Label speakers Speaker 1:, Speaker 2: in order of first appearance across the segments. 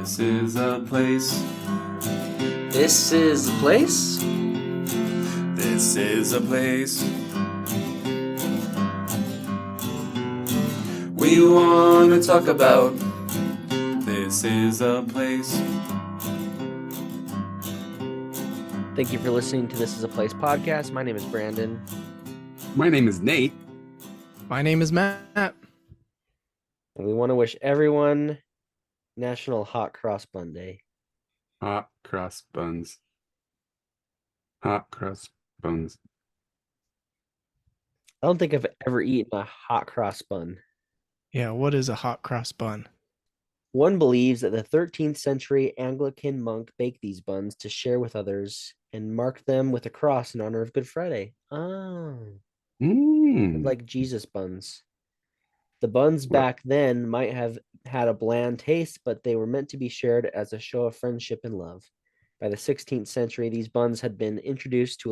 Speaker 1: This is a place.
Speaker 2: This is the place.
Speaker 1: This is a place. We want to talk about. This is a place.
Speaker 2: Thank you for listening to This is a Place podcast. My name is Brandon.
Speaker 1: My name is Nate.
Speaker 3: My name is Matt.
Speaker 2: And we want to wish everyone National Hot Cross Bun Day.
Speaker 1: Hot cross buns. Hot cross buns.
Speaker 2: I don't think I've ever eaten a hot cross bun.
Speaker 3: Yeah, what is a hot cross bun?
Speaker 2: One believes that the 13th century Anglican monk baked these buns to share with others and marked them with a cross in honor of Good Friday. Oh, like Jesus buns. The buns back then might have had a bland taste, but they were meant to be shared as a show of friendship and love. By the 16th century, these buns had been introduced to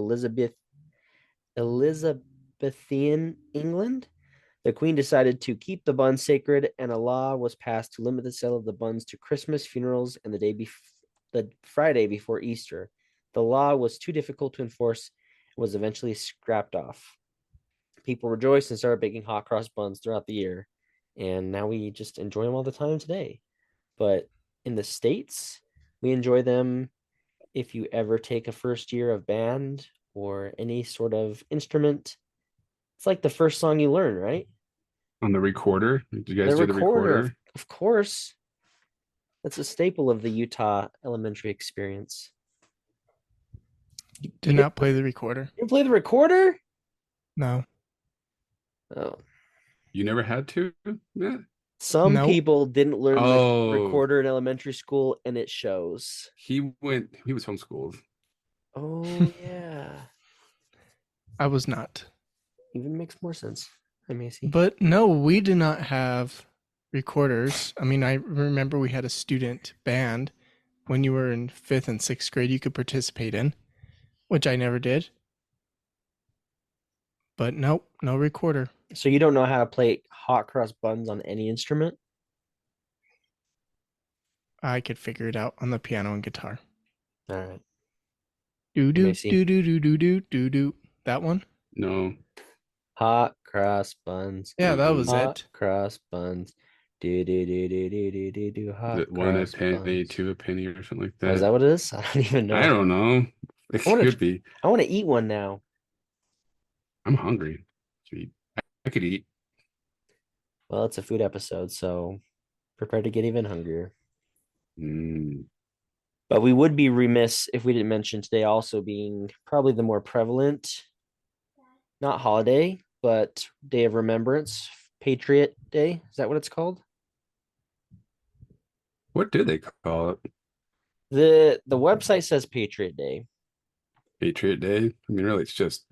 Speaker 2: Elizabethan England. The Queen decided to keep the buns sacred, and a law was passed to limit the sale of the buns to Christmas, funerals, and the Friday before Easter. The law was too difficult to enforce and was eventually scrapped off. People rejoiced and started baking hot cross buns throughout the year, and now we just enjoy them all the time today. But in the States, we enjoy them if you ever take a first year of band or any sort of instrument. It's like the first song you learn, right?
Speaker 1: On the recorder? Did you guys do the recorder?
Speaker 2: Of course. That's a staple of the Utah elementary experience.
Speaker 3: Did not play the recorder.
Speaker 2: You play the recorder?
Speaker 3: No.
Speaker 2: Oh.
Speaker 1: You never had to? Yeah.
Speaker 2: Some
Speaker 3: Nope.
Speaker 2: people didn't learn the recorder in elementary school, and it shows.
Speaker 1: He was homeschooled.
Speaker 2: Oh, yeah.
Speaker 3: I was not.
Speaker 2: Even makes more sense. I may see.
Speaker 3: But no, we did not have recorders. I mean, I remember we had a student band when you were in 5th and 6th grade you could participate in, which I never did. But nope, no recorder.
Speaker 2: So you don't know how to play hot cross buns on any instrument?
Speaker 3: I could figure it out on the piano and guitar.
Speaker 2: All right.
Speaker 3: Do do
Speaker 2: Macy.
Speaker 3: do do do do do do do. That one?
Speaker 1: No.
Speaker 2: Hot cross buns.
Speaker 3: Yeah, that was
Speaker 2: Hot
Speaker 3: it.
Speaker 2: cross buns. Do do do do do do do do. Hot
Speaker 1: Is it one a
Speaker 2: cross
Speaker 1: penny,
Speaker 2: buns.
Speaker 1: two a penny, or something like
Speaker 2: Oh,
Speaker 1: that?
Speaker 2: is that what it is? I don't even know.
Speaker 1: I don't know. It could be.
Speaker 2: I want to eat one now.
Speaker 1: I'm hungry. I could eat.
Speaker 2: Well, it's a food episode, so prepare to get even hungrier. But we would be remiss if we didn't mention today also being probably the more prevalent, not holiday, but Day of Remembrance, Patriot Day. Is that what it's called?
Speaker 1: What do they call it?
Speaker 2: The website says Patriot Day.
Speaker 1: Patriot Day? I mean, really, it's just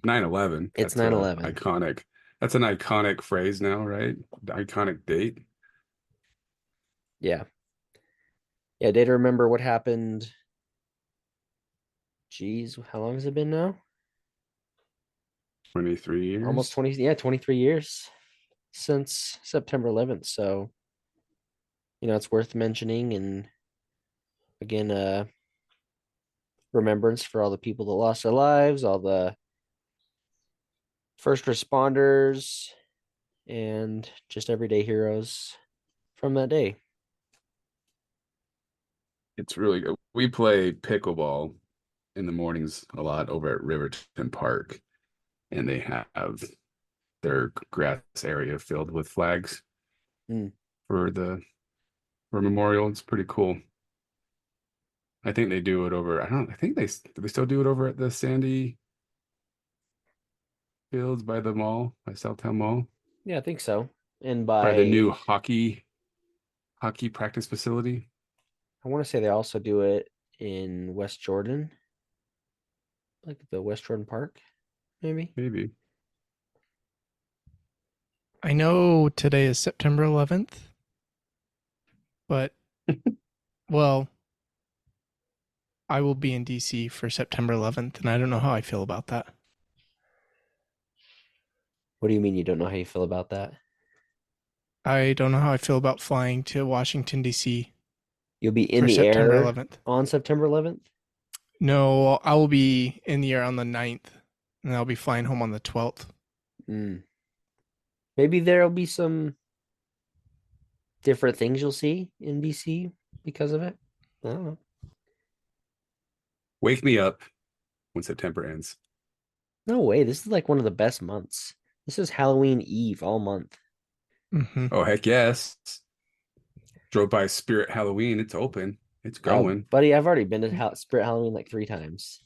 Speaker 1: 9/11.
Speaker 2: It's 9/11.
Speaker 1: Iconic. That's an iconic phrase now, right? The iconic date.
Speaker 2: Yeah. Yeah, day to remember what happened. Geez, how long has it been now?
Speaker 1: 23 years.
Speaker 2: Almost 23 years since September 11th. So, it's worth mentioning. And again, remembrance for all the people that lost their lives, all the first responders, and just everyday heroes from that day.
Speaker 1: It's really good. We play pickleball in the mornings a lot over at Riverton Park, and they have their grass area filled with flags for memorial. It's pretty cool. I think they do it over. I think do they still do it over at the Sandy Fields by the mall, by Southtown Mall?
Speaker 2: Yeah, I think so. And
Speaker 1: by the new hockey practice facility.
Speaker 2: I want to say they also do it in West Jordan, like the West Jordan Park, maybe.
Speaker 3: I know today is September 11th, but, well, I will be in DC for September 11th, and I don't know how I feel about that.
Speaker 2: What do you mean you don't know how you feel about that?
Speaker 3: I don't know how I feel about flying to Washington, D.C.
Speaker 2: You'll be in
Speaker 3: for
Speaker 2: the
Speaker 3: September
Speaker 2: air
Speaker 3: 11th.
Speaker 2: on September 11th?
Speaker 3: No, I will be in the air on the 9th, and I'll be flying home on the 12th.
Speaker 2: Mm. Maybe there'll be some different things you'll see in BC because of it. I don't know.
Speaker 1: Wake me up when September ends.
Speaker 2: No way. This is like one of the best months. This is Halloween Eve all month.
Speaker 3: Mm-hmm.
Speaker 1: Oh, heck yes. Drove by Spirit Halloween. It's open. It's going.
Speaker 2: Buddy, I've already been to Spirit Halloween like 3 times.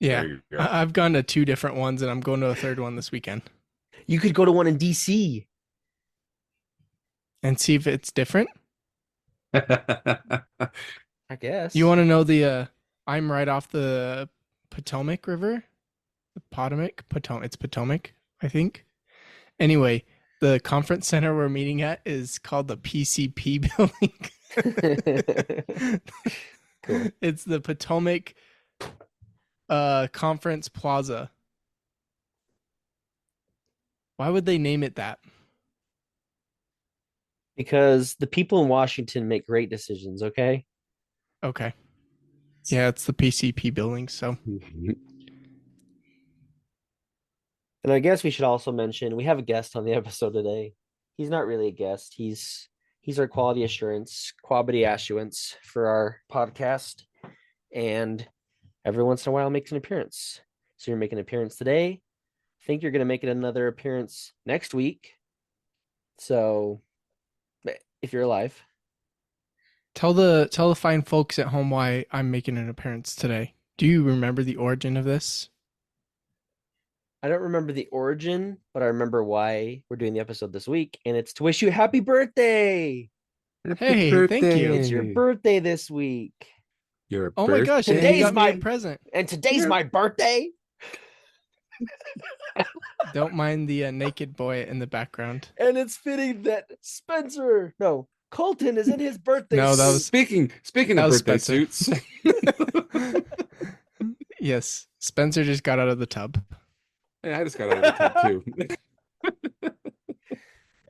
Speaker 3: Yeah,
Speaker 1: There you go.
Speaker 3: I've gone to 2 different ones, and I'm going to a third one this weekend
Speaker 2: You could go to one in DC.
Speaker 3: and see if it's different.
Speaker 2: I guess.
Speaker 3: You want to know the? I'm right off the Potomac River, the Potomac. It's Potomac, I think. Anyway, the conference center we're meeting at is called the PCP building.
Speaker 2: Cool.
Speaker 3: It's the Potomac Conference Plaza. Why would they name it that?
Speaker 2: Because the people in Washington make great decisions, okay?
Speaker 3: Okay. Yeah, it's the PCP building. So
Speaker 2: And I guess we should also mention we have a guest on the episode today. He's not really a guest. He's our quality assurance, quality assurance for our podcast, and every once in a while makes an appearance. So you're making an appearance today. I think you're going to make it another appearance next week. So if you're alive,
Speaker 3: tell the fine folks at home why I'm making an appearance today. Do you remember the origin of this?
Speaker 2: I don't remember the origin, but I remember why we're doing the episode this week, and it's to wish you happy birthday.
Speaker 3: Hey, thank you.
Speaker 2: It's your birthday this week.
Speaker 1: Your
Speaker 3: Oh my gosh, and you
Speaker 2: Today's
Speaker 3: got me
Speaker 2: my-
Speaker 3: a present.
Speaker 2: And today's my birthday.
Speaker 3: Don't mind the naked boy in the background.
Speaker 2: And it's fitting that Colton is in his birthday
Speaker 3: No, that
Speaker 2: suit.
Speaker 3: was-
Speaker 1: Speaking
Speaker 3: that
Speaker 1: of
Speaker 3: was
Speaker 1: birthday
Speaker 3: Spencer.
Speaker 1: suits.
Speaker 3: Yes, Spencer just got out of the tub.
Speaker 1: Yeah, I just got out of the tub too.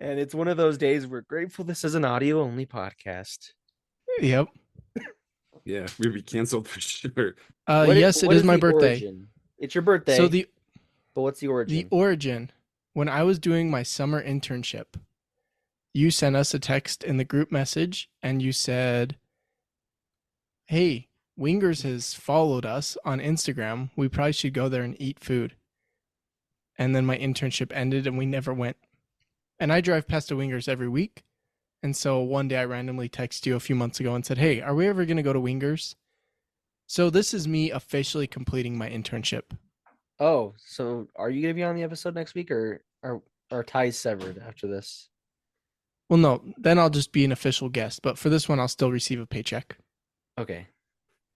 Speaker 2: And it's one of those days we're grateful this is an audio only podcast.
Speaker 3: Yep.
Speaker 1: Yeah, we'd be canceled for sure.
Speaker 3: Yes, it is my
Speaker 2: the
Speaker 3: birthday.
Speaker 2: origin? It's your birthday.
Speaker 3: So
Speaker 2: but what's the origin?
Speaker 3: the origin, when I was doing my summer internship, you sent us a text in the group message and you said, "Hey, Wingers has followed us on Instagram. We probably should go there and eat food." And then my internship ended and we never went. And I drive past a Wingers every week. And so one day I randomly texted you a few months ago and said, "Hey, are we ever going to go to Wingers?" So this is me officially completing my internship.
Speaker 2: Oh, so are you gonna be on the episode next week, or are ties severed after this?
Speaker 3: Well, no, then I'll just be an official guest. But for this one, I'll still receive a paycheck.
Speaker 2: Okay,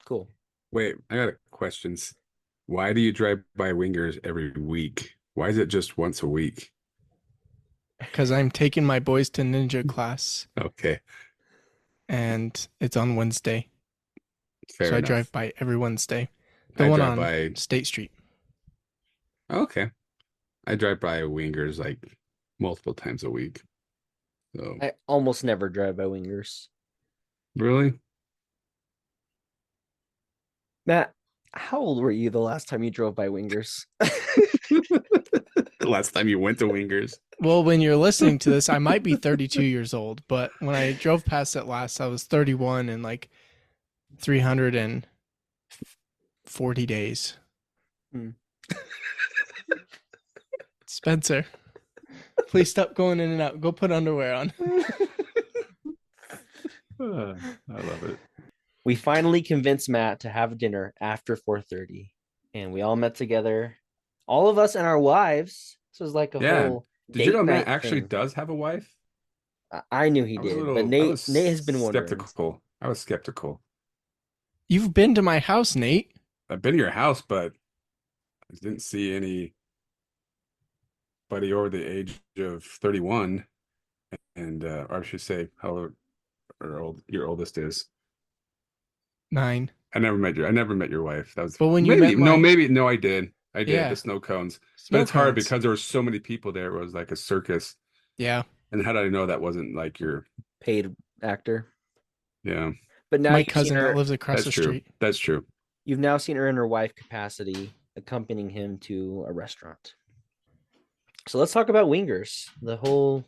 Speaker 2: cool.
Speaker 1: Wait, I got questions. Why do you drive by Wingers every week? Why is it just once a week?
Speaker 3: Because I'm taking my boys to ninja class
Speaker 1: Okay,
Speaker 3: and it's on Wednesday.
Speaker 1: fair
Speaker 3: So I
Speaker 1: enough.
Speaker 3: drive by every Wednesday. The
Speaker 1: I
Speaker 3: one
Speaker 1: drive
Speaker 3: on
Speaker 1: by.
Speaker 3: State Street.
Speaker 1: Okay, I drive by Wingers like multiple times a week. So
Speaker 2: I almost never drive by Wingers.
Speaker 1: really,
Speaker 2: Matt, how old were you the last time you drove by Wingers?
Speaker 1: the last time you went to Wingers.
Speaker 3: Well, when you're listening to this, I might be 32 years old, but when I drove past it last, I was 31 and like 340 days.
Speaker 2: Hmm.
Speaker 3: Spencer, please stop going in and out. Go put underwear on.
Speaker 1: I love it.
Speaker 2: We finally convinced Matt to have dinner after 4:30, and we all met together, all of us and our wives. This was like a
Speaker 1: Yeah.
Speaker 2: whole
Speaker 1: Did you know
Speaker 2: date
Speaker 1: Matt
Speaker 2: night
Speaker 1: actually
Speaker 2: thing.
Speaker 1: does have a wife?
Speaker 2: I knew he
Speaker 1: I was a
Speaker 2: did,
Speaker 1: little.
Speaker 2: but
Speaker 1: I
Speaker 2: Nate
Speaker 1: was
Speaker 2: has been wondering.
Speaker 1: skeptical. I was skeptical.
Speaker 3: You've been to my house, Nate.
Speaker 1: I've been to your house, but I didn't see anybody over the age of 31. And or I should say how old your oldest is.
Speaker 3: 9.
Speaker 1: I never met your wife. That was
Speaker 3: But when you
Speaker 1: maybe
Speaker 3: met
Speaker 1: no, I did.
Speaker 3: Yeah.
Speaker 1: The snow cones.
Speaker 3: Snow
Speaker 1: But it's hard
Speaker 3: cones.
Speaker 1: because there were so many people there. It was like a circus.
Speaker 3: Yeah.
Speaker 1: And how did I know that wasn't like your
Speaker 2: Paid actor.
Speaker 1: yeah.
Speaker 2: But now
Speaker 3: My
Speaker 2: you've seen
Speaker 3: cousin that
Speaker 2: her.
Speaker 3: lives across
Speaker 1: That's
Speaker 3: the
Speaker 1: true.
Speaker 3: street.
Speaker 1: That's true.
Speaker 2: You've now seen her in her wife capacity, accompanying him to a restaurant. So let's talk about wingers. The whole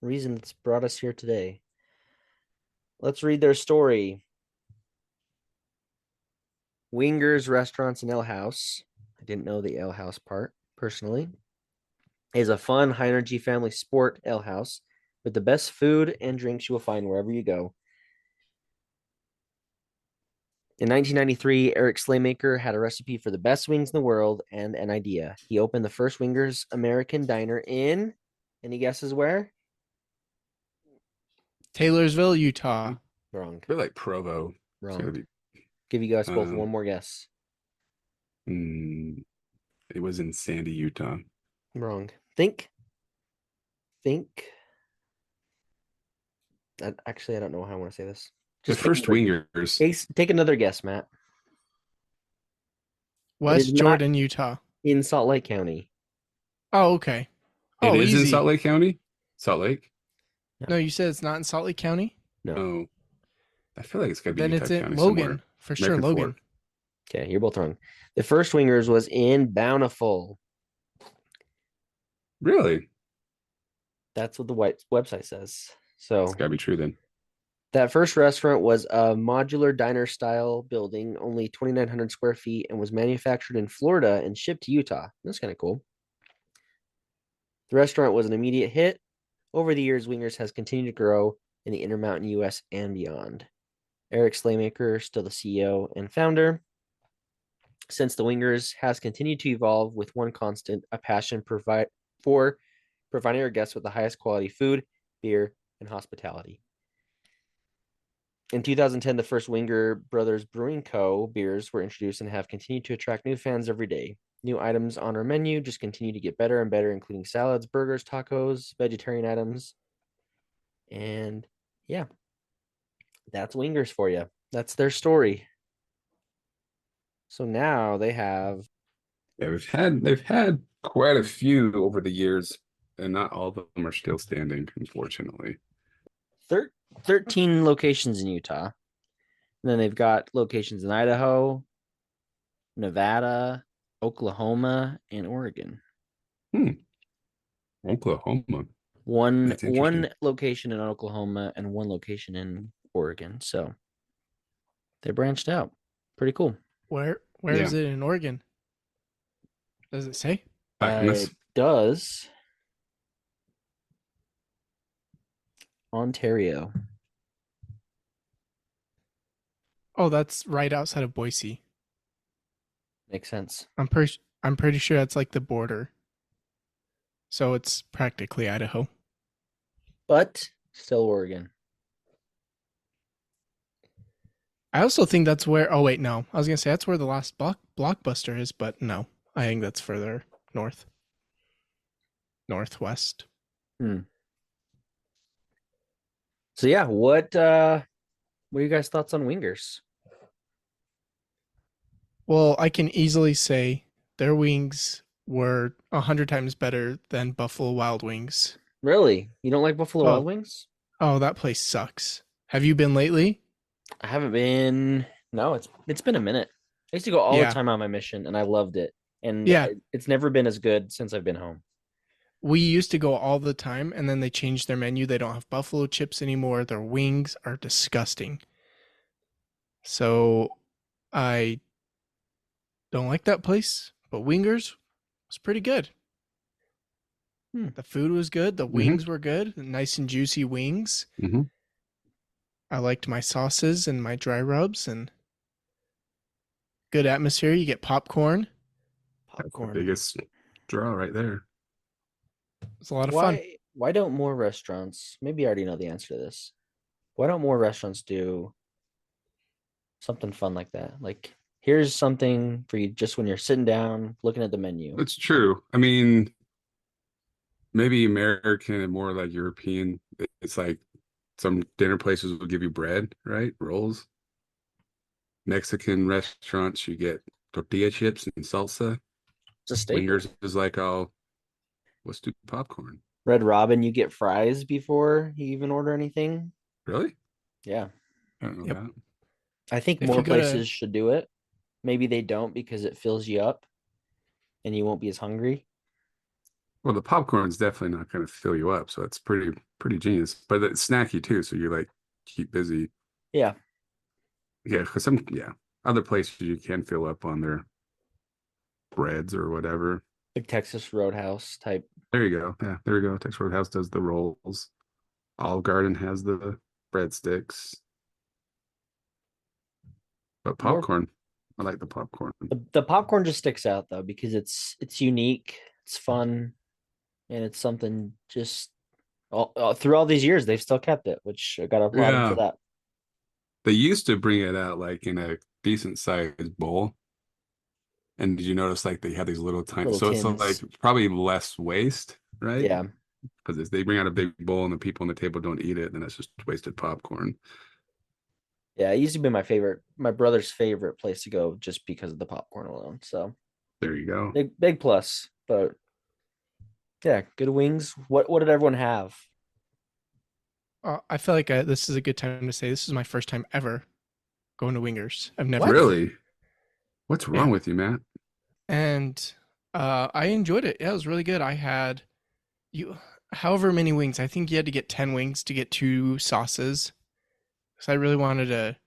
Speaker 2: reason that's brought us here today. Let's read their story. Wingers Restaurants and Ale House. I didn't know the ale house part personally. Is a fun, high energy family sport ale house with the best food and drinks you will find wherever you go. In 1993, Eric Slaymaker had a recipe for the best wings in the world and an idea. He opened the first Wingers American diner in, any guesses where?
Speaker 3: Taylorsville, Utah.
Speaker 2: Wrong.
Speaker 1: I feel like Provo. It's
Speaker 2: Wrong.
Speaker 1: gotta be.
Speaker 2: Give you guys both
Speaker 1: Um,
Speaker 2: one more guess.
Speaker 1: mm, it was in Sandy, Utah.
Speaker 2: Wrong. Think. Actually, I don't know how I want to say this.
Speaker 1: The
Speaker 2: Just take
Speaker 1: first
Speaker 2: another,
Speaker 1: wingers.
Speaker 2: take another guess, Matt. It is
Speaker 3: West
Speaker 2: not
Speaker 3: Jordan, Utah.
Speaker 2: in Salt Lake County.
Speaker 3: Oh, okay.
Speaker 1: It
Speaker 3: Oh,
Speaker 1: is in Salt
Speaker 3: easy.
Speaker 1: Lake County. Salt Lake.
Speaker 3: No, you said it's not in Salt Lake County?
Speaker 2: No.
Speaker 1: Oh, I feel like it's gotta be
Speaker 3: Then
Speaker 1: Utah
Speaker 3: it's in
Speaker 1: County
Speaker 3: Logan.
Speaker 1: somewhere.
Speaker 3: For sure,
Speaker 1: American
Speaker 3: Logan.
Speaker 1: Fork.
Speaker 2: Okay, you're both wrong. The first Wingers was in Bountiful.
Speaker 1: Really?
Speaker 2: That's what the white website says. So
Speaker 1: It's gotta be true then.
Speaker 2: that first restaurant was a modular diner style building, only 2,900 square feet, and was manufactured in Florida and shipped to Utah. That's kind of cool. The restaurant was an immediate hit. Over the years, Wingers has continued to grow in the Intermountain US and beyond. Eric Slaymaker, still the CEO and founder. Since the Wingers has continued to evolve with one constant, a passion for providing our guests with the highest quality food, beer, and hospitality. In 2010, the first Winger Brothers Brewing Co. beers were introduced and have continued to attract new fans every day. New items on our menu just continue to get better and better, including salads, burgers, tacos, vegetarian items. And yeah, that's Wingers for you. That's their story. So now they have
Speaker 1: Yeah, they've had quite a few over the years, and not all of them are still standing, unfortunately.
Speaker 2: 13 locations in Utah. And then they've got locations in Idaho, Nevada, Oklahoma, and Oregon.
Speaker 1: Oklahoma.
Speaker 2: One
Speaker 1: That's interesting.
Speaker 2: location in Oklahoma and one location in Oregon. So they branched out. Pretty cool.
Speaker 3: Where
Speaker 1: Yeah.
Speaker 3: is it in Oregon? Does it say?
Speaker 1: Back in
Speaker 2: It
Speaker 1: this.
Speaker 2: does. Ontario.
Speaker 3: Oh, that's right outside of Boise.
Speaker 2: Makes sense.
Speaker 3: I'm pretty sure that's like the border. So it's practically Idaho.
Speaker 2: But still Oregon.
Speaker 3: I also think that's where. Oh wait, no. I was gonna say that's where the last blockbuster is, but no. I think that's further north, northwest.
Speaker 2: So yeah, what are you guys' thoughts on Wingers?
Speaker 3: Well, I can easily say their wings were 100 times better than Buffalo Wild Wings.
Speaker 2: Really? You don't like Buffalo Wild
Speaker 3: Oh,
Speaker 2: Wings?
Speaker 3: oh, that place sucks. Have you been lately?
Speaker 2: I haven't been. No, it's been a minute. I used to go all the
Speaker 3: Yeah,
Speaker 2: time on my mission, and I loved it. And
Speaker 3: yeah.
Speaker 2: it's never been as good since I've been home.
Speaker 3: We used to go all the time, and then they changed their menu. They don't have buffalo chips anymore. Their wings are disgusting. So I don't like that place, but Wingers was pretty good. The food was good. The wings were good. Nice and juicy wings.
Speaker 1: Mm-hmm.
Speaker 3: I liked my sauces and my dry rubs and good atmosphere. You get popcorn.
Speaker 1: That's the
Speaker 2: Popcorn.
Speaker 1: biggest draw right there.
Speaker 3: It's a lot of fun.
Speaker 2: Why don't more restaurants, maybe you already know the answer to this. Why don't more restaurants do something fun like that? Like, here's something for you just when you're sitting down looking at the menu.
Speaker 1: It's true. I mean, maybe American and more like European. It's like some dinner places will give you bread, right? Rolls. Mexican restaurants, you get tortilla chips and salsa.
Speaker 2: It's a staple.
Speaker 1: Wingers is like, oh, let's do popcorn.
Speaker 2: Red Robin, you get fries before you even order anything.
Speaker 1: Really?
Speaker 2: Yeah.
Speaker 1: I don't know
Speaker 3: Yep.
Speaker 1: that.
Speaker 2: I think
Speaker 3: If
Speaker 2: more
Speaker 3: you go to,
Speaker 2: places should do it. Maybe they don't because it fills you up and you won't be as hungry.
Speaker 1: Well, the popcorn's definitely not going to fill you up, so it's pretty genius. But it's snacky too, so you like keep busy.
Speaker 2: Yeah,
Speaker 1: Yeah, because other places you can fill up on their breads or whatever.
Speaker 2: like Texas Roadhouse type.
Speaker 1: There you go. Yeah, there you go. Texas Roadhouse does the rolls. Olive Garden has the breadsticks. But
Speaker 2: More
Speaker 1: popcorn, I like the popcorn.
Speaker 2: the popcorn just sticks out though because it's unique, it's fun, and it's something just through all these years they've still kept it, which I gotta applaud them for
Speaker 1: Yeah,
Speaker 2: that.
Speaker 1: they used to bring it out like in a decent sized bowl. And did you notice like they have these little tiny,
Speaker 2: Little
Speaker 1: so it's like
Speaker 2: tins.
Speaker 1: probably less waste, right?
Speaker 2: Yeah.
Speaker 1: Because if they bring out a big bowl and the people on the table don't eat it, then it's just wasted popcorn.
Speaker 2: Yeah, it used to be my brother's favorite place to go just because of the popcorn alone. So
Speaker 1: There you go.
Speaker 2: big plus. But yeah, good wings. What did everyone have?
Speaker 3: I feel like this is a good time to say this is my first time ever going to Wingers. I've never
Speaker 2: What?
Speaker 3: been.
Speaker 1: Really? What's wrong
Speaker 3: Yeah.
Speaker 1: with you, Matt?
Speaker 3: And I enjoyed it. Yeah, it was really good. I had you however many wings. I think you had to get 10 wings to get 2 sauces. Because I really wanted to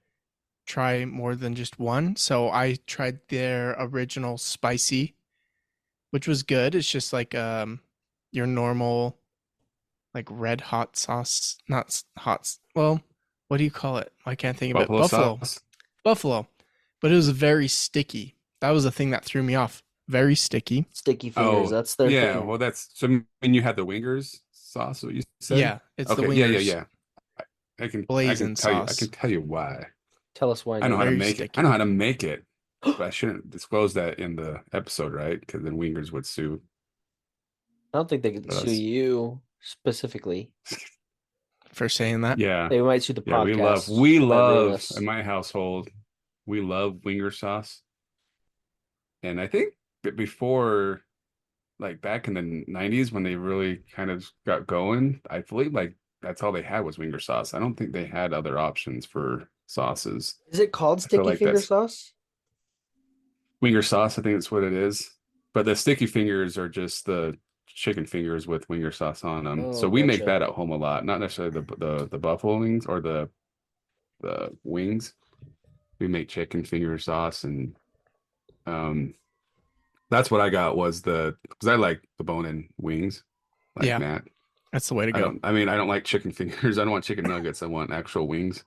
Speaker 3: try more than just one. So I tried their original spicy, which was good. It's just like your normal like red hot sauce, not hot. Well, what do you call it? I can't think of it.
Speaker 1: Buffalo
Speaker 3: Buffalo.
Speaker 1: sauce?
Speaker 3: Buffalo. But it was very sticky. That was the thing that threw me off. Very sticky.
Speaker 2: Sticky fingers.
Speaker 1: Oh,
Speaker 2: That's their
Speaker 1: yeah.
Speaker 2: thing.
Speaker 1: Well, that's so when you had the wingers sauce, what you said?
Speaker 3: Yeah, it's the
Speaker 1: Okay, yeah, yeah,
Speaker 3: wingers
Speaker 1: yeah. I can
Speaker 3: blazing
Speaker 1: tell you I can
Speaker 3: sauce.
Speaker 1: tell you why.
Speaker 2: Tell us why,
Speaker 1: I know how
Speaker 2: Nate.
Speaker 1: to
Speaker 3: Very
Speaker 1: make it. I know
Speaker 3: sticky.
Speaker 1: how to make it, but I shouldn't disclose that in the episode, right? Because then wingers would sue
Speaker 2: I don't think they could sue
Speaker 1: us.
Speaker 2: you specifically.
Speaker 3: For saying that.
Speaker 1: Yeah.
Speaker 2: They might sue the
Speaker 1: Yeah,
Speaker 2: podcast.
Speaker 1: we
Speaker 2: They might ruin
Speaker 1: love in
Speaker 2: us.
Speaker 1: my household, we love winger sauce. And I think that before, like back in the 90s when they really kind of got going, I believe like that's all they had was winger sauce. I don't think they had other options for sauces.
Speaker 2: Is it called
Speaker 1: I feel
Speaker 2: sticky
Speaker 1: like
Speaker 2: finger
Speaker 1: that's
Speaker 2: sauce?
Speaker 1: winger sauce. I think that's what it is. But the sticky fingers are just the chicken fingers with winger sauce on them.
Speaker 2: Oh,
Speaker 1: So we make
Speaker 2: gotcha.
Speaker 1: that at home a lot. Not necessarily the buffalo wings or the wings. We make chicken finger sauce and um that's what I got was the because I like the bone-in wings, like
Speaker 3: Yeah,
Speaker 1: Matt.
Speaker 3: that's the way to go.
Speaker 1: I don't like chicken fingers. I don't want chicken nuggets. I want actual wings.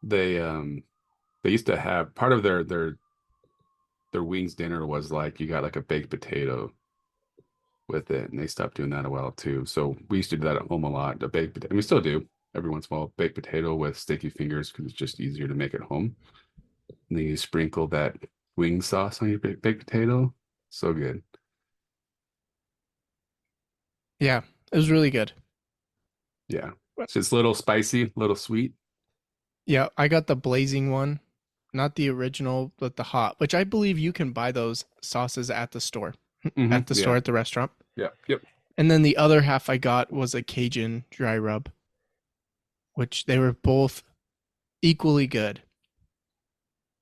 Speaker 1: They they used to have part of their wings dinner was like you got like a baked potato with it, and they stopped doing that a while too. So we used to do that at home a lot. The baked potato, and we still do every once in a while, baked potato with sticky fingers because it's just easier to make at home. And then you sprinkle that wing sauce on your baked potato. So good.
Speaker 3: Yeah, it was really good.
Speaker 1: Yeah. It's just a little spicy, a little sweet.
Speaker 3: Yeah, I got the blazing one, not the original, but the hot, which I believe you can buy those sauces at the store,
Speaker 1: Hmm.
Speaker 3: at the store
Speaker 1: Yeah.
Speaker 3: at the restaurant.
Speaker 1: Yeah. Yep.
Speaker 3: And then the other half I got was a Cajun dry rub, which they were both equally good.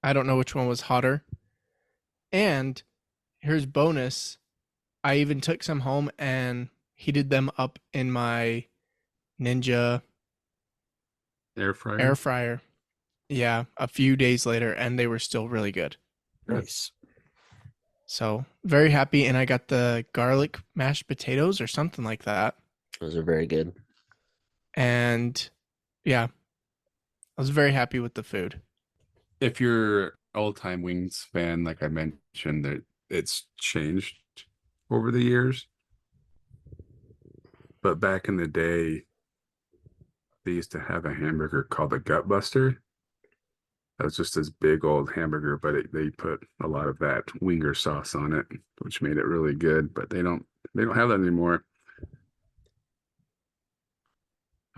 Speaker 3: I don't know which one was hotter. And here's bonus. I even took some home and heated them up in my Ninja
Speaker 1: Air
Speaker 3: air
Speaker 1: fryer.
Speaker 3: fryer. Yeah, a few days later, and they were still really good.
Speaker 2: Nice.
Speaker 3: So very happy. And I got the garlic mashed potatoes or something like that.
Speaker 2: Those are very good.
Speaker 3: And yeah, I was very happy with the food.
Speaker 1: If you're old time wings fan, like I mentioned, that it's changed over the years. But back in the day, they used to have a hamburger called a gut buster. That was just this big old hamburger, but they put a lot of that winger sauce on it, which made it really good. But they don't have that anymore.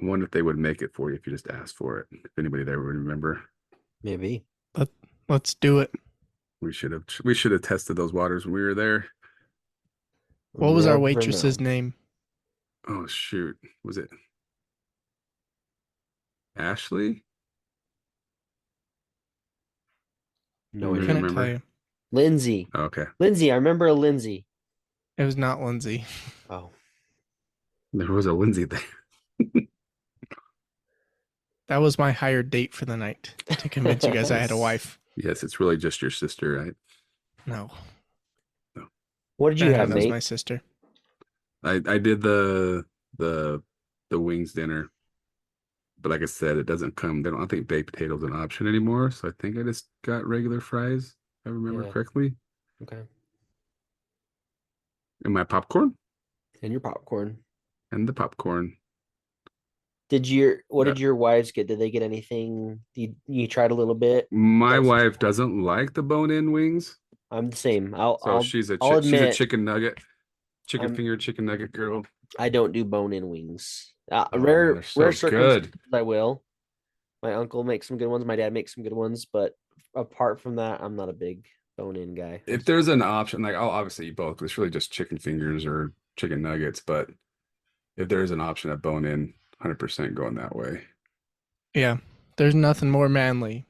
Speaker 1: I wonder if they would make it for you if you just asked for it. If anybody there would remember,
Speaker 2: Maybe.
Speaker 3: Let, let's do it.
Speaker 1: we should have tested those waters when we were there.
Speaker 3: What was our
Speaker 2: Never
Speaker 3: waitress's
Speaker 2: know.
Speaker 3: name?
Speaker 1: Oh shoot, was it Ashley?
Speaker 2: No
Speaker 1: You
Speaker 2: idea.
Speaker 3: Couldn't tell
Speaker 1: remember?
Speaker 3: you.
Speaker 2: Lindsay.
Speaker 1: Okay.
Speaker 2: Lindsay, I remember a Lindsay.
Speaker 3: It was not Lindsay.
Speaker 2: Oh,
Speaker 1: There was a Lindsay there.
Speaker 3: That was my hired date for the night to convince you guys I had a
Speaker 1: Yes.
Speaker 3: wife.
Speaker 1: Yes, it's really just your sister, right?
Speaker 3: No,
Speaker 1: No.
Speaker 2: what did you have,
Speaker 3: Brandon was
Speaker 2: Nate?
Speaker 3: my sister.
Speaker 1: I did the the wings dinner, but like I said, it doesn't come. They don't. I think baked potatoes an option anymore, so I think I just got regular fries, if I remember
Speaker 2: Yeah.
Speaker 1: correctly,
Speaker 2: Okay.
Speaker 1: and my popcorn
Speaker 2: And your popcorn.
Speaker 1: and the popcorn.
Speaker 2: What
Speaker 1: Uh,
Speaker 2: did your wives get? Did they get anything? You tried a little bit?
Speaker 1: my
Speaker 2: That's
Speaker 1: wife doesn't like the bone-in wings,
Speaker 2: I'm the same.
Speaker 1: so she's a
Speaker 2: I'll
Speaker 1: she's a
Speaker 2: admit
Speaker 1: chicken nugget, chicken
Speaker 2: I'm
Speaker 1: finger, chicken nugget girl.
Speaker 2: I don't do bone-in wings.
Speaker 1: Oh man, they're
Speaker 2: Rare
Speaker 1: so
Speaker 2: circumstances
Speaker 1: good.
Speaker 2: I will. My uncle makes some good ones. My dad makes some good ones, but apart from that, I'm not a big bone-in guy.
Speaker 1: If there's an option, like I'll obviously eat both, 'cause it's really just chicken fingers or chicken nuggets, but if there is an option at bone in, 100% going that way.
Speaker 3: Yeah, there's nothing more manly.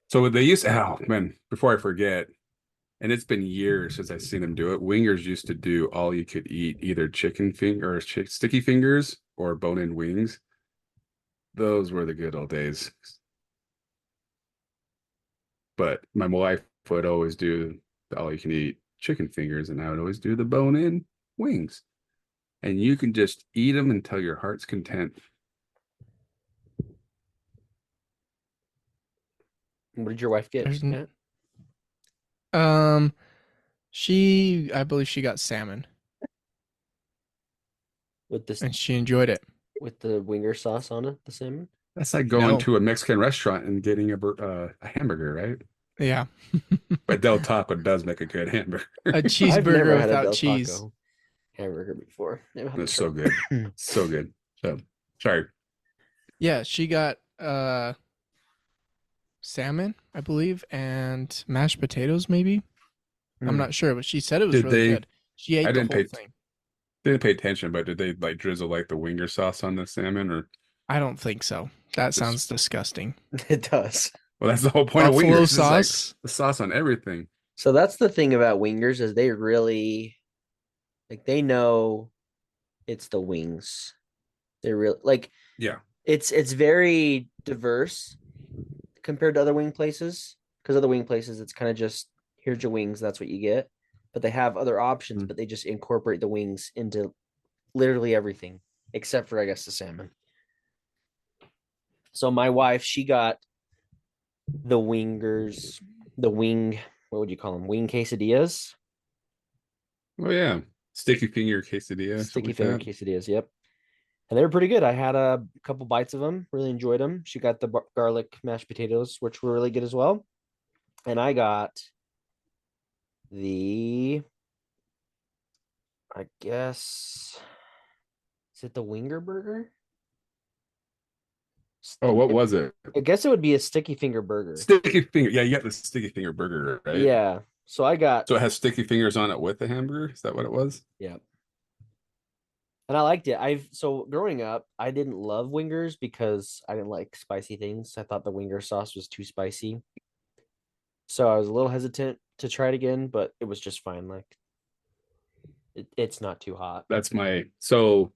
Speaker 1: So they used to, oh man, before I forget, and it's been years since I've seen them do it. Wingers used to do all you could eat, either chicken finger or sticky fingers or bone in wings. Those were the good old days. But my wife would always do the all you can eat chicken fingers, and I would always do the bone in wings. And you can just eat them until your heart's content.
Speaker 2: What did your wife get?
Speaker 3: There's
Speaker 2: Yeah,
Speaker 3: um, I believe she got salmon
Speaker 2: with this
Speaker 3: and she enjoyed it.
Speaker 2: with the winger sauce on it, the salmon.
Speaker 1: That's like going
Speaker 3: No,
Speaker 1: to a Mexican restaurant and getting a hamburger, right?
Speaker 3: yeah,
Speaker 1: But Del Taco does make a good hamburger.
Speaker 3: a
Speaker 2: I've never
Speaker 3: cheeseburger
Speaker 2: had a
Speaker 3: without
Speaker 2: Del
Speaker 3: cheese.
Speaker 2: Taco hamburger before. Maybe I'll have to
Speaker 1: It's
Speaker 2: try
Speaker 1: so good.
Speaker 2: it.
Speaker 1: So good. So sorry.
Speaker 3: Yeah, she got salmon, I believe, and mashed potatoes, maybe. I'm
Speaker 2: Hmm.
Speaker 3: not sure, but she said it was
Speaker 1: Did
Speaker 3: really
Speaker 1: they
Speaker 3: good. She
Speaker 1: I
Speaker 3: ate the whole thing.
Speaker 1: didn't pay attention, but did they like drizzle like the winger sauce on the salmon or
Speaker 3: I don't think so. That
Speaker 1: just
Speaker 3: sounds disgusting.
Speaker 2: It does.
Speaker 1: well that's the whole point of
Speaker 3: Buffalo
Speaker 1: wingers. Is like
Speaker 3: sauce?
Speaker 1: the sauce on everything.
Speaker 2: So that's the thing about wingers is they really like they know it's the wings. They're real like
Speaker 1: Yeah.
Speaker 2: it's very diverse compared to other wing places. Because other wing places, it's kind of just here's your wings, that's what you get. But they have other options,
Speaker 1: Mm.
Speaker 2: but they just incorporate the wings into literally everything, except for I guess the salmon. So my wife, she got the wingers, the wing, what would you call them? Wing quesadillas,
Speaker 1: Oh yeah. Sticky finger quesadilla, something
Speaker 2: sticky
Speaker 1: like
Speaker 2: finger
Speaker 1: that.
Speaker 2: quesadillas. Yep. And they were pretty good. I had a couple bites of them, really enjoyed them. She got the garlic mashed potatoes, which were really good as well. And I got the, I guess, is it the Winger Burger?
Speaker 1: Oh, what was it?
Speaker 2: I guess it would be a sticky finger burger.
Speaker 1: Sticky finger. Yeah, you got the sticky finger burger, right?
Speaker 2: Yeah. So I got,
Speaker 1: So it has sticky fingers on it with the hamburger. Is that what it was?
Speaker 2: yeah. And I liked it. So growing up, I didn't love wingers because I didn't like spicy things. I thought the winger sauce was too spicy. So I was a little hesitant to try it again, but it was just fine. Like it's not too hot.
Speaker 1: That's my so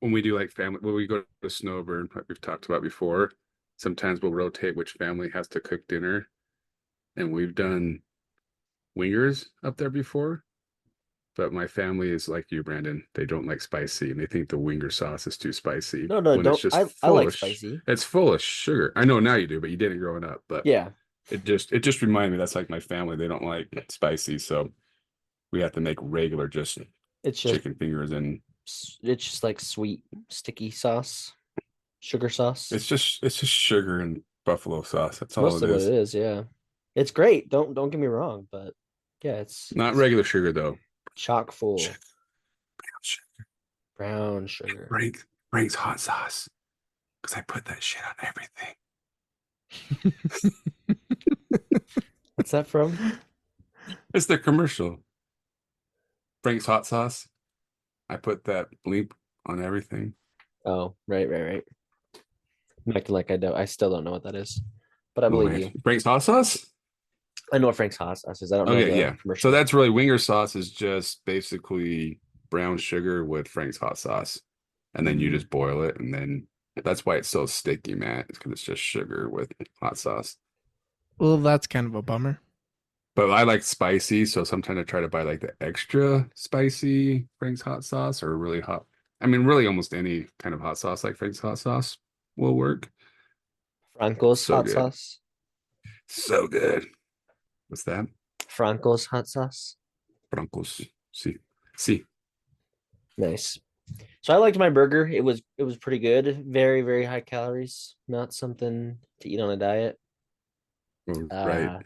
Speaker 1: when we do like family when we go to Snowbird, like we've talked about before, sometimes we'll rotate which family has to cook dinner. And we've done wingers up there before. But my family is like you, Brandon. They don't like spicy and they think the winger sauce is too spicy
Speaker 2: No, no,
Speaker 1: when it's
Speaker 2: don't.
Speaker 1: just
Speaker 2: I
Speaker 1: full
Speaker 2: like
Speaker 1: of
Speaker 2: spicy.
Speaker 1: it's full of sugar. I know now you do, but you didn't growing up. But
Speaker 2: Yeah,
Speaker 1: it just reminded me that's like my family. They don't like spicy, so we have to make regular just
Speaker 2: it's just
Speaker 1: chicken fingers and
Speaker 2: it's just like sweet sticky sauce, sugar sauce.
Speaker 1: it's just sugar and buffalo sauce. That's
Speaker 2: It's
Speaker 1: all it
Speaker 2: mostly what it
Speaker 1: is.
Speaker 2: is. Yeah, it's great. Don't get me wrong, but yeah,
Speaker 1: Not
Speaker 2: it's
Speaker 1: regular sugar though.
Speaker 2: chock full
Speaker 1: Sugar, sugar.
Speaker 2: brown sugar.
Speaker 1: Brings hot sauce because I put that shit on everything.
Speaker 2: What's that from?
Speaker 1: It's the commercial. Frank's hot sauce. I put that bleep on everything.
Speaker 2: Oh, right. I'm acting like I don't. I still don't know what that is. but I
Speaker 1: Oh
Speaker 2: believe
Speaker 1: man,
Speaker 2: you.
Speaker 1: Frank's hot sauce.
Speaker 2: I know what Frank's hot sauce is. I don't know
Speaker 1: Okay,
Speaker 2: the
Speaker 1: yeah. So
Speaker 2: commercial.
Speaker 1: that's really winger sauce is just basically brown sugar with Frank's hot sauce, and then you
Speaker 2: Mm.
Speaker 1: just boil it, and then that's why it's so sticky, Matt. It's because it's just sugar with hot sauce.
Speaker 3: Well, that's kind of a bummer.
Speaker 1: But I like spicy, so sometimes I try to buy like the extra spicy Frank's hot sauce or really hot. I mean, really almost any kind of hot sauce like Frank's hot sauce will work.
Speaker 2: Franco's
Speaker 1: So
Speaker 2: hot
Speaker 1: good.
Speaker 2: sauce.
Speaker 1: So good. What's that?
Speaker 2: Franco's hot sauce.
Speaker 1: Broncos. See. See.
Speaker 2: Nice. So I liked my burger. It was pretty good. Very, very high calories. Not something to eat on a diet.
Speaker 1: Oh, right.
Speaker 2: Uh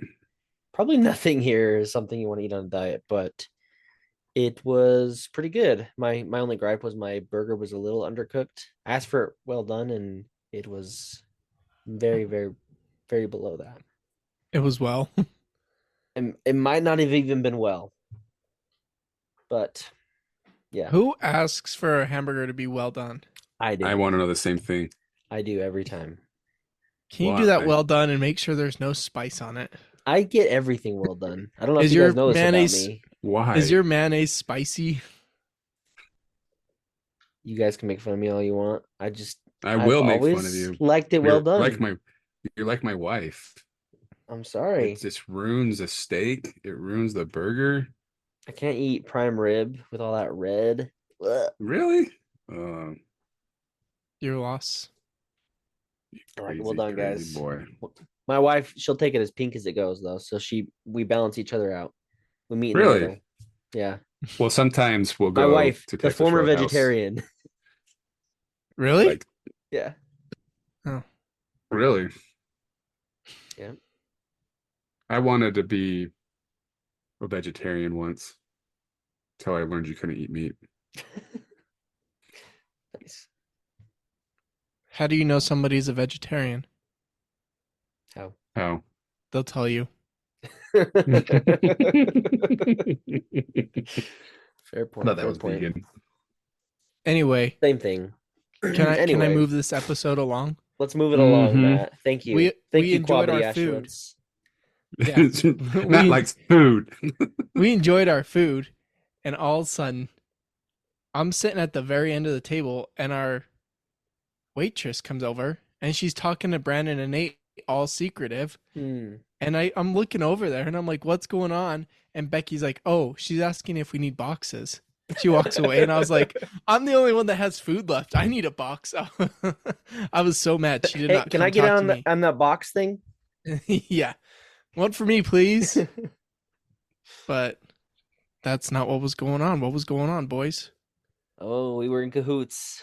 Speaker 2: Probably nothing here is something you want to eat on a diet, but it was pretty good. My only gripe was my burger was a little undercooked. I asked for it well done, and it was very, very, very below that.
Speaker 3: It was well.
Speaker 2: And it might not have even been well, but yeah,
Speaker 3: Who asks for a hamburger to be well done?
Speaker 2: I
Speaker 1: I
Speaker 2: do.
Speaker 1: want to know the same thing.
Speaker 2: I do every time.
Speaker 3: Can you do that
Speaker 1: Why?
Speaker 3: well done and make sure there's no spice on it?
Speaker 2: I get everything well done. I don't know if
Speaker 3: Is
Speaker 2: you guys
Speaker 3: your
Speaker 2: know this about
Speaker 3: mayonnaise
Speaker 2: me.
Speaker 3: is
Speaker 1: Why?
Speaker 3: your mayonnaise spicy?
Speaker 2: You guys can make fun of me all you want.
Speaker 1: I
Speaker 2: I've
Speaker 1: will make fun of
Speaker 2: always
Speaker 1: you.
Speaker 2: liked it well done.
Speaker 1: You're like my wife.
Speaker 2: I'm
Speaker 1: It
Speaker 2: sorry.
Speaker 1: just ruins the steak. It ruins the burger.
Speaker 2: I can't eat prime rib with all that red. Ugh.
Speaker 1: Really? Um,
Speaker 3: Your loss.
Speaker 2: I like it well done,
Speaker 1: crazy
Speaker 2: guys.
Speaker 1: boy.
Speaker 2: My wife, she'll take it as pink as it goes, though. So we balance each other out. We meet in the
Speaker 1: Really?
Speaker 2: middle. Yeah.
Speaker 1: Well, sometimes we'll
Speaker 2: My
Speaker 1: go
Speaker 2: wife,
Speaker 1: to
Speaker 2: the
Speaker 1: Texas
Speaker 2: former
Speaker 1: Roadhouse.
Speaker 2: vegetarian.
Speaker 3: Really?
Speaker 1: Like,
Speaker 2: Yeah.
Speaker 3: Oh.
Speaker 1: really?
Speaker 2: Yeah.
Speaker 1: I wanted to be a vegetarian once until I learned you couldn't eat meat.
Speaker 2: Nice.
Speaker 3: How do you know somebody's a vegetarian?
Speaker 2: How?
Speaker 1: How?
Speaker 3: They'll tell you.
Speaker 2: Fair point.
Speaker 1: Thought that
Speaker 2: Fair
Speaker 1: was
Speaker 2: point.
Speaker 1: vegan.
Speaker 3: Anyway,
Speaker 2: Same thing.
Speaker 3: can I
Speaker 2: Anyway,
Speaker 3: move this episode along?
Speaker 2: let's move it along,
Speaker 1: Hmm.
Speaker 2: Matt. Thank you. Thank
Speaker 3: We
Speaker 2: you,
Speaker 3: enjoyed
Speaker 2: Quabity
Speaker 3: our food.
Speaker 2: Ashlets.
Speaker 3: Yeah.
Speaker 1: Matt
Speaker 3: we
Speaker 1: likes food.
Speaker 3: we enjoyed our food, and all of a sudden I'm sitting at the very end of the table and our waitress comes over and she's talking to Brandon and Nate all secretive.
Speaker 2: Hmm.
Speaker 3: And I'm looking over there and I'm like, what's going on? And Becky's like, oh, she's asking if we need boxes. She walks away and I was like, I'm the only one that has food left. I need a box. I was so mad she did
Speaker 2: Hey,
Speaker 3: not
Speaker 2: can
Speaker 3: come
Speaker 2: I get
Speaker 3: talk to
Speaker 2: on
Speaker 3: me.
Speaker 2: on that box thing?
Speaker 3: Yeah. One for me, please. But that's not what was going on. What was going on, boys?
Speaker 2: Oh, we were in cahoots.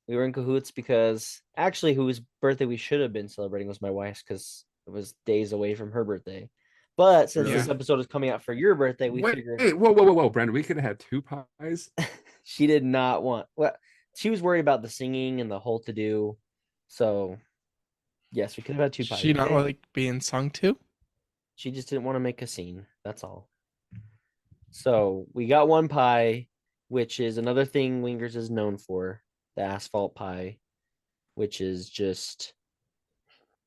Speaker 2: We were in cahoots because actually, whose birthday we should have been celebrating was my wife's because it was days away from her birthday. But since
Speaker 1: Really?
Speaker 2: this episode is coming out for your birthday, we
Speaker 1: Wait,
Speaker 2: figured
Speaker 1: whoa, Brandon. We could have had two pies.
Speaker 2: she did not want. Well, she was worried about the singing and the whole to do. So, yes, we could have had two pies.
Speaker 3: She not like being sung to?
Speaker 2: She just didn't want to make a scene. That's all. So we got one pie, which is another thing Wingers is known for, the asphalt pie, which is just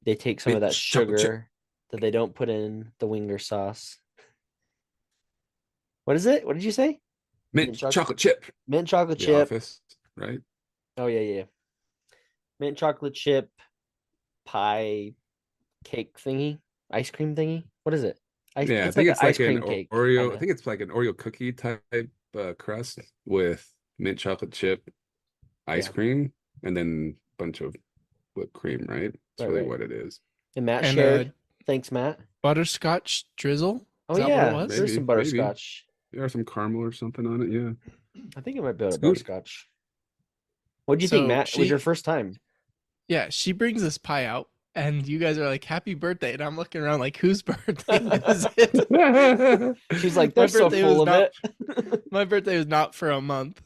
Speaker 2: they take some of that
Speaker 1: Chocolate chip.
Speaker 2: sugar that they don't put in the winger sauce. What is it? What did you say?
Speaker 1: Mint chocolate chip.
Speaker 2: Mint chocolate
Speaker 1: The
Speaker 2: chip.
Speaker 1: Office, right?
Speaker 2: Oh yeah. Mint chocolate chip pie cake thingy, ice cream thingy. What is it?
Speaker 1: Yeah, I
Speaker 2: It's
Speaker 1: think
Speaker 2: like an
Speaker 1: it's
Speaker 2: ice
Speaker 1: like an
Speaker 2: cream cake.
Speaker 1: Oreo. I
Speaker 2: Kinda.
Speaker 1: think it's like an Oreo cookie type crust with mint chocolate chip ice
Speaker 2: Yeah.
Speaker 1: cream and then a bunch of whipped cream, right? That's really
Speaker 2: Right.
Speaker 1: what it is.
Speaker 2: And Matt
Speaker 3: And
Speaker 2: shared. Thanks, Matt.
Speaker 3: butterscotch drizzle?
Speaker 2: Oh
Speaker 3: Is that what it
Speaker 2: yeah,
Speaker 3: was?
Speaker 2: there's some
Speaker 1: Maybe.
Speaker 2: butterscotch.
Speaker 1: There's some caramel or something on it. Yeah,
Speaker 2: I think it might be a
Speaker 1: it's good.
Speaker 2: butterscotch. What do you think,
Speaker 3: So
Speaker 2: Matt? It was your first time?
Speaker 3: yeah, she brings this pie out, and you guys are like, "Happy birthday!" And I'm looking around like, "Whose birthday is it?"
Speaker 2: She's like,
Speaker 3: My
Speaker 2: they're so
Speaker 3: birthday
Speaker 2: full
Speaker 3: was
Speaker 2: of
Speaker 3: not.
Speaker 2: it.
Speaker 3: My birthday was not for a month,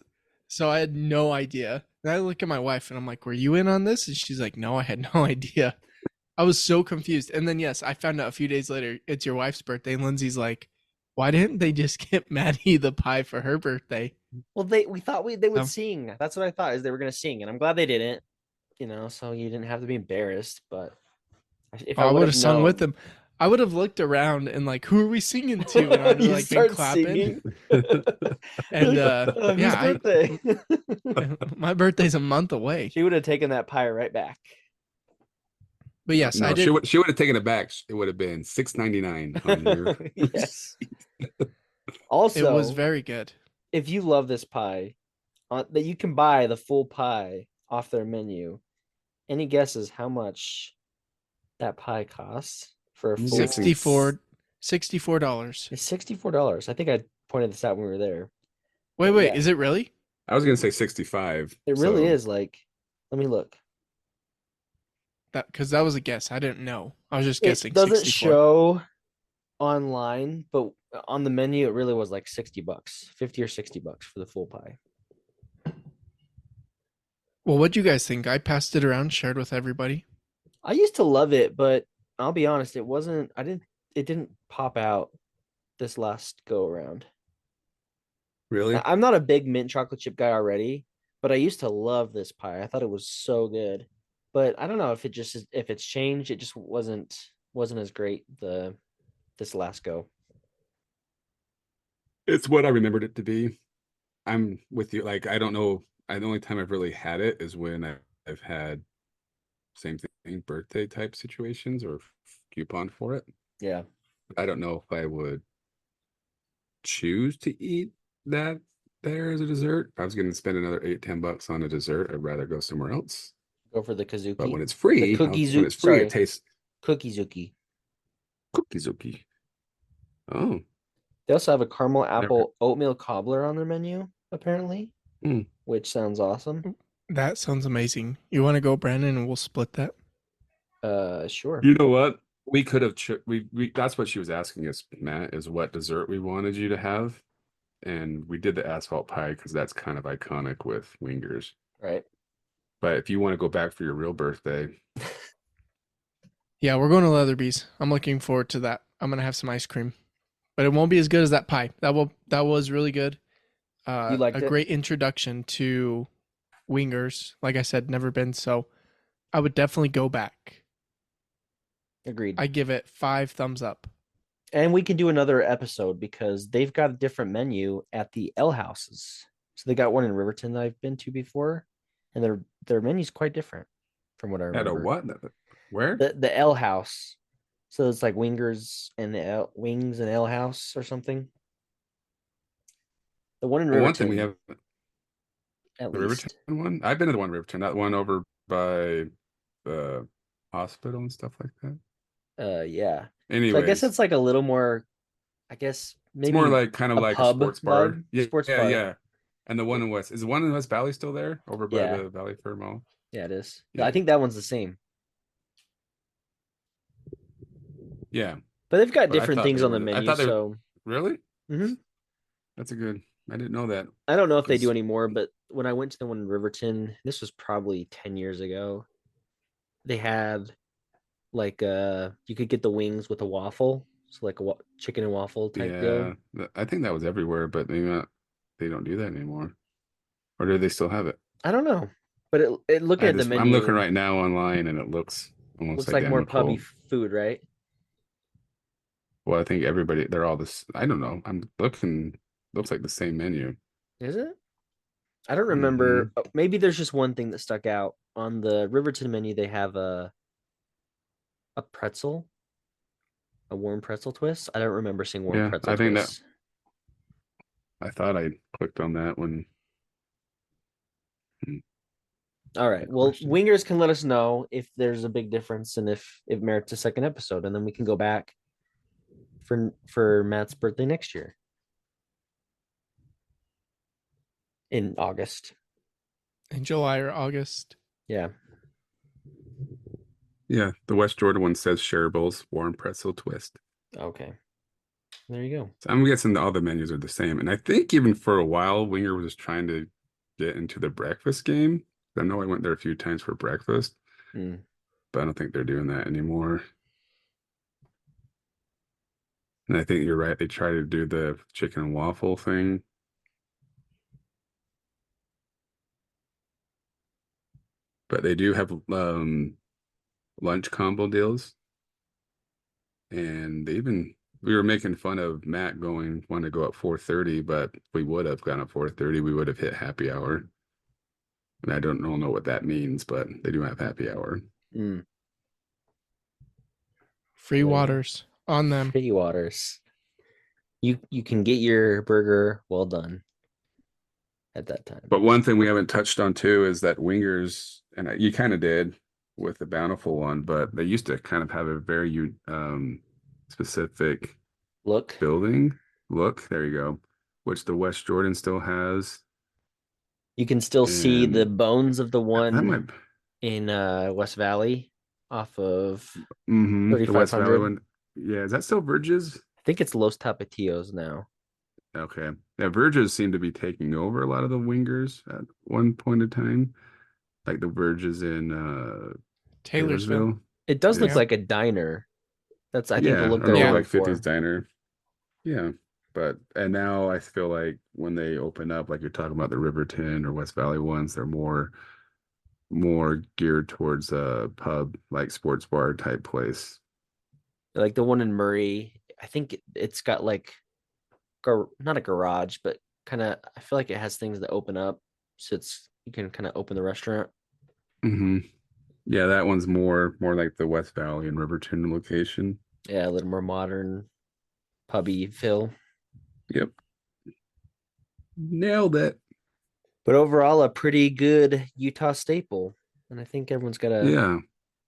Speaker 3: so I had no idea. And I look at my wife, and I'm like, "Were you in on this?" And she's like, "No, I had no idea." I was so confused. And then yes, I found out a few days later it's your wife's birthday, and Lindsay's like, "Why didn't they just get Maddie the pie for her birthday?"
Speaker 2: Well, we thought they would
Speaker 3: So,
Speaker 2: sing. That's what I thought is they were gonna sing, and I'm glad they didn't. So you didn't have to be embarrassed. But If
Speaker 3: Oh,
Speaker 2: I
Speaker 3: I
Speaker 2: would
Speaker 3: would
Speaker 2: have
Speaker 3: have sung with
Speaker 2: known,
Speaker 3: them. I would have looked around and like, who are we singing to? And I'd
Speaker 2: you
Speaker 3: like been
Speaker 2: start
Speaker 3: clapping.
Speaker 2: singing. You're
Speaker 3: And
Speaker 2: like, whose
Speaker 3: yeah,
Speaker 2: birthday?
Speaker 3: my birthday's a month away.
Speaker 2: She would have taken that pie right back.
Speaker 3: But yes, I
Speaker 1: No,
Speaker 3: did.
Speaker 1: she would have taken it back. It would have been $6.99 on your
Speaker 2: Yes.
Speaker 1: receipt.
Speaker 3: It was
Speaker 2: Also,
Speaker 3: very good.
Speaker 2: if you love this pie, that you can buy the full pie off their menu. Any guesses how much that pie costs for a
Speaker 1: I'm guessing
Speaker 2: full?
Speaker 3: 64 $64.
Speaker 2: It's $64. I think I pointed this out when we were there.
Speaker 3: Wait,
Speaker 2: But
Speaker 3: wait,
Speaker 2: yeah,
Speaker 3: is it really?
Speaker 1: I was gonna say 65.
Speaker 2: it really
Speaker 1: So
Speaker 2: is. Like, let me look.
Speaker 3: That because that was a guess. I didn't know. I was just
Speaker 2: It
Speaker 3: guessing
Speaker 2: doesn't
Speaker 3: 64.
Speaker 2: show online, but on the menu, it really was like $60, 50 or $60 for the full pie.
Speaker 3: Well, what'd you guys think? I passed it around, shared with everybody.
Speaker 2: I used to love it, but I'll be honest, it wasn't. It didn't pop out this last go around.
Speaker 1: really,
Speaker 2: I'm not a big mint chocolate chip guy already, but I used to love this pie. I thought it was so good. But I don't know if it just if it's changed, it just wasn't as great this last go.
Speaker 1: it's what I remembered it to be. I'm with you. Like, I don't know. The only time I've really had it is when I've had same thing, birthday type situations or coupon for it.
Speaker 2: Yeah,
Speaker 1: I don't know if I would choose to eat that there as a dessert. If I was going to spend another $8-10 on a dessert, I'd rather go somewhere else.
Speaker 2: go for the
Speaker 1: But
Speaker 2: Kazuki,
Speaker 1: when it's
Speaker 2: the
Speaker 1: free,
Speaker 2: cookie
Speaker 1: when
Speaker 2: zuki.
Speaker 1: it's free, it
Speaker 2: Sorry,
Speaker 1: tastes
Speaker 2: cookie zuki.
Speaker 1: cookie zookie. Oh,
Speaker 2: They also have a caramel
Speaker 1: never.
Speaker 2: apple oatmeal cobbler on their menu, apparently,
Speaker 1: Hmm.
Speaker 2: which sounds awesome.
Speaker 3: That sounds amazing. You want to go, Brandon, and we'll split that?
Speaker 2: Sure.
Speaker 1: You know what? We could have. We that's what she was asking us, Matt, is what dessert we wanted you to have, and we did the asphalt pie because that's kind of iconic with wingers.
Speaker 2: Right.
Speaker 1: But if you want to go back for your real birthday,
Speaker 3: Yeah, we're going to Leatherby's. I'm looking forward to that. I'm gonna have some ice cream, but it won't be as good as that pie. That was really good.
Speaker 2: You
Speaker 3: A
Speaker 2: liked it?
Speaker 3: great introduction to wingers. Like I said, never been, so I would definitely go back.
Speaker 2: Agreed.
Speaker 3: I give it 5 thumbs up.
Speaker 2: And we can do another episode because they've got a different menu at the L houses. So they got one in Riverton that I've been to before, and their menu's quite different from what I
Speaker 1: at a
Speaker 2: remember.
Speaker 1: what? Where?
Speaker 2: The L house. So it's like wingers and the wings and L house or something. The one in
Speaker 1: Well, one thing we
Speaker 2: Riverton,
Speaker 1: have
Speaker 2: at
Speaker 1: the Riverton
Speaker 2: least.
Speaker 1: one. I've been to the one in Riverton, that one over by the hospital and stuff like that.
Speaker 2: Yeah. So I guess
Speaker 1: Anyways,
Speaker 2: it's like a little more, I guess
Speaker 1: it's more
Speaker 2: maybe
Speaker 1: like kind of
Speaker 2: a
Speaker 1: like a
Speaker 2: pub
Speaker 1: sports bar.
Speaker 2: vibe,
Speaker 1: Yeah,
Speaker 2: sports
Speaker 1: yeah,
Speaker 2: bar.
Speaker 1: yeah. And the one in West is the one in West Valley still there over by
Speaker 2: Yeah,
Speaker 1: the Valley Fair Mall.
Speaker 2: yeah, it is. I
Speaker 1: Yeah,
Speaker 2: think that one's the same,
Speaker 1: yeah.
Speaker 2: but they've got
Speaker 1: But I
Speaker 2: different
Speaker 1: thought
Speaker 2: things
Speaker 1: they
Speaker 2: on the
Speaker 1: were. I
Speaker 2: menu.
Speaker 1: thought they were
Speaker 2: So
Speaker 1: really.
Speaker 2: mhm.
Speaker 1: That's a good. I didn't know that
Speaker 2: I don't know if they do
Speaker 1: because
Speaker 2: anymore, but when I went to the one in Riverton, this was probably 10 years ago. They had like you could get the wings with a waffle, so like a chicken and waffle type deal.
Speaker 1: yeah, I think that was everywhere, but they don't do that anymore. Or do they still have it?
Speaker 2: I don't know, but it looking at the
Speaker 1: I'm looking
Speaker 2: menu
Speaker 1: right now online and it looks almost
Speaker 2: looks like more pubby
Speaker 1: identical.
Speaker 2: food, right?
Speaker 1: Well, I think they're all this. I don't know. I'm looking, looks like the same menu.
Speaker 2: Is it? I don't
Speaker 1: Hmm.
Speaker 2: remember. Maybe there's just one thing that stuck out on the Riverton menu. They have a pretzel, a warm pretzel twist. I don't remember seeing warm
Speaker 1: Yeah,
Speaker 2: pretzel
Speaker 1: I think
Speaker 2: twists.
Speaker 1: I thought I clicked on that one.
Speaker 2: All right.
Speaker 1: Good
Speaker 2: Well,
Speaker 1: question.
Speaker 2: wingers can let us know if there's a big difference and if it merits a second episode, and then we can go back for Matt's birthday next year in August.
Speaker 3: In July or August.
Speaker 2: Yeah.
Speaker 1: Yeah, the West Jordan one says shareables, warm pretzel twist.
Speaker 2: Okay. There you go.
Speaker 1: So I'm guessing all the menus are the same. And I think even for a while, Winger was trying to get into the breakfast game. I know I went there a few times for breakfast,
Speaker 2: Mm.
Speaker 1: but I don't think they're doing that anymore. And I think you're right. They try to do the chicken and waffle thing. But they do have lunch combo deals. And we were making fun of Matt going want to go at 4:30, but if we would have gone at 4:30, we would have hit happy hour. And I don't know what that means, but they do have happy hour.
Speaker 2: Mm,
Speaker 3: Free
Speaker 2: Well,
Speaker 3: waters on them.
Speaker 2: Free waters. You can get your burger well done at that time.
Speaker 1: But one thing we haven't touched on too is that wingers, and you kind of did with the Bountiful one, but they used to kind of have a very specific
Speaker 2: Look,
Speaker 1: building look. There you go, which the West Jordan still has.
Speaker 2: you can still see the
Speaker 1: And
Speaker 2: bones of the
Speaker 1: that might,
Speaker 2: one in West Valley off of
Speaker 1: the West Valley
Speaker 2: 3500.
Speaker 1: one. Yeah, is that still Verges?
Speaker 2: I think it's Los Tapatillos now.
Speaker 1: Okay. Yeah, Verges seem to be taking over a lot of the wingers at one point in time. Like the Verges in
Speaker 3: Taylorsville.
Speaker 1: Taylorsville.
Speaker 2: It does look
Speaker 1: Yeah.
Speaker 2: like a diner. That's I think the
Speaker 1: Yeah,
Speaker 2: look
Speaker 1: an
Speaker 2: they're
Speaker 1: old
Speaker 3: Yeah.
Speaker 2: going
Speaker 1: like 50s
Speaker 2: for.
Speaker 1: diner. Yeah. And now I feel like when they open up, like you're talking about the Riverton or West Valley ones, they're more geared towards a pub, like sports bar type place.
Speaker 2: Like the one in Murray, I think it's got like not a garage, but kind of I feel like it has things that open up, so you can kind of open the restaurant.
Speaker 1: Hmm. Yeah, that one's more like the West Valley and Riverton location.
Speaker 2: Yeah, a little more modern, pubby feel.
Speaker 1: Yep. Nailed it.
Speaker 2: But overall, a pretty good Utah staple, and I think everyone's got to
Speaker 1: Yeah.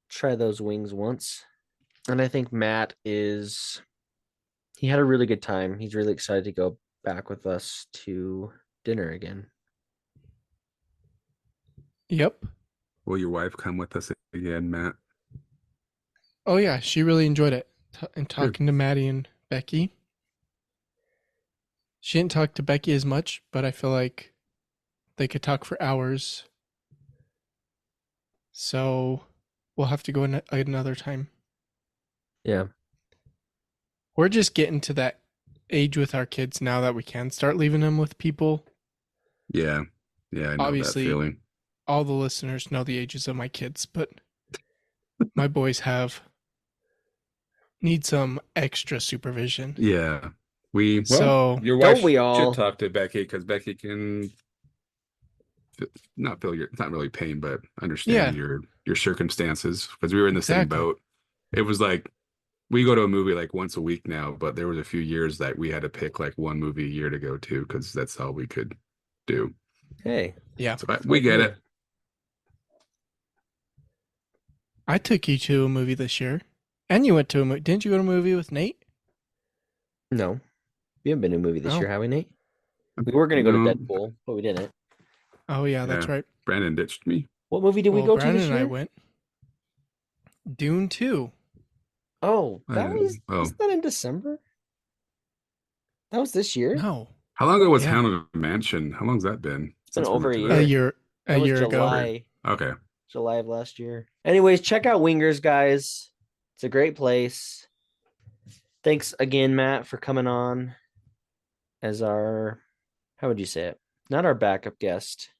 Speaker 2: try those wings once. And I think Matt he had a really good time. He's really excited to go back with us to dinner again.
Speaker 3: Yep.
Speaker 1: Will your wife come with us again, Matt?
Speaker 3: Oh yeah, she really enjoyed it. And talking to Maddie and Becky. She didn't talk to Becky as much, but I feel like they could talk for hours. So we'll have to go another time.
Speaker 2: Yeah.
Speaker 3: We're just getting to that age with our kids now that we can start leaving them with people.
Speaker 1: Yeah. Yeah, I know
Speaker 3: Obviously,
Speaker 1: that feeling.
Speaker 3: all the listeners know the ages of my kids, but my boys need some extra supervision.
Speaker 1: Yeah.
Speaker 3: So
Speaker 1: your
Speaker 2: Don't
Speaker 1: wife
Speaker 2: we all?
Speaker 1: should talk to Becky because Becky can not feel it's not really pain, but understand your circumstances. Because we were in the same
Speaker 3: Exactly.
Speaker 1: boat. It was like we go to a movie like once a week now, but there was a few years that we had to pick like one movie a year to go to because that's all we could do.
Speaker 2: Hey.
Speaker 3: Yeah.
Speaker 1: So we get it.
Speaker 3: I took you to a movie this year. And you went to a movie. Didn't you go to a movie with Nate?
Speaker 2: No. We haven't been to a movie this
Speaker 3: Oh.
Speaker 2: year, have we, Nate? We were going to go
Speaker 1: No.
Speaker 2: to Deadpool, but we didn't.
Speaker 3: Oh, yeah, that's right.
Speaker 1: Brandon ditched me.
Speaker 2: What movie did we go to
Speaker 3: Brandon
Speaker 2: this
Speaker 3: and
Speaker 2: year?
Speaker 3: I went. Dune 2.
Speaker 2: Oh,
Speaker 1: I didn't-
Speaker 2: was that in December? That was this year?
Speaker 3: No.
Speaker 1: How long ago was
Speaker 3: Yeah.
Speaker 1: Haunted Mansion? How long's that been?
Speaker 2: It's been
Speaker 1: Since we
Speaker 2: over
Speaker 1: went
Speaker 2: a
Speaker 1: to
Speaker 2: year.
Speaker 1: that?
Speaker 3: A
Speaker 2: That was
Speaker 3: year ago.
Speaker 2: July.
Speaker 1: Okay.
Speaker 2: July of last year. Anyways, check out Wingers, guys. It's a great place. Thanks again, Matt, for coming on as our, how would you say it? Not our backup guest,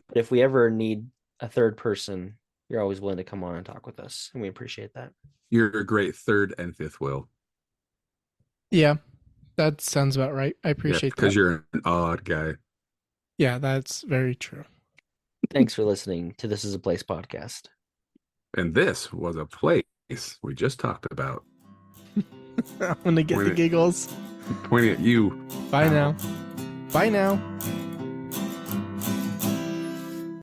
Speaker 2: but if we ever need a third person, you're always willing to come on and talk with us, and we appreciate that.
Speaker 1: You're a great third and fifth wheel.
Speaker 3: Yeah, that sounds about right. I appreciate that.
Speaker 1: Because you're an odd guy.
Speaker 3: Yeah, that's very true.
Speaker 2: Thanks for listening to This Is a Place podcast.
Speaker 1: And this was a place we just talked about.
Speaker 3: I'm going to get the giggles.
Speaker 1: Pointing at you.
Speaker 3: Bye now. Bye now.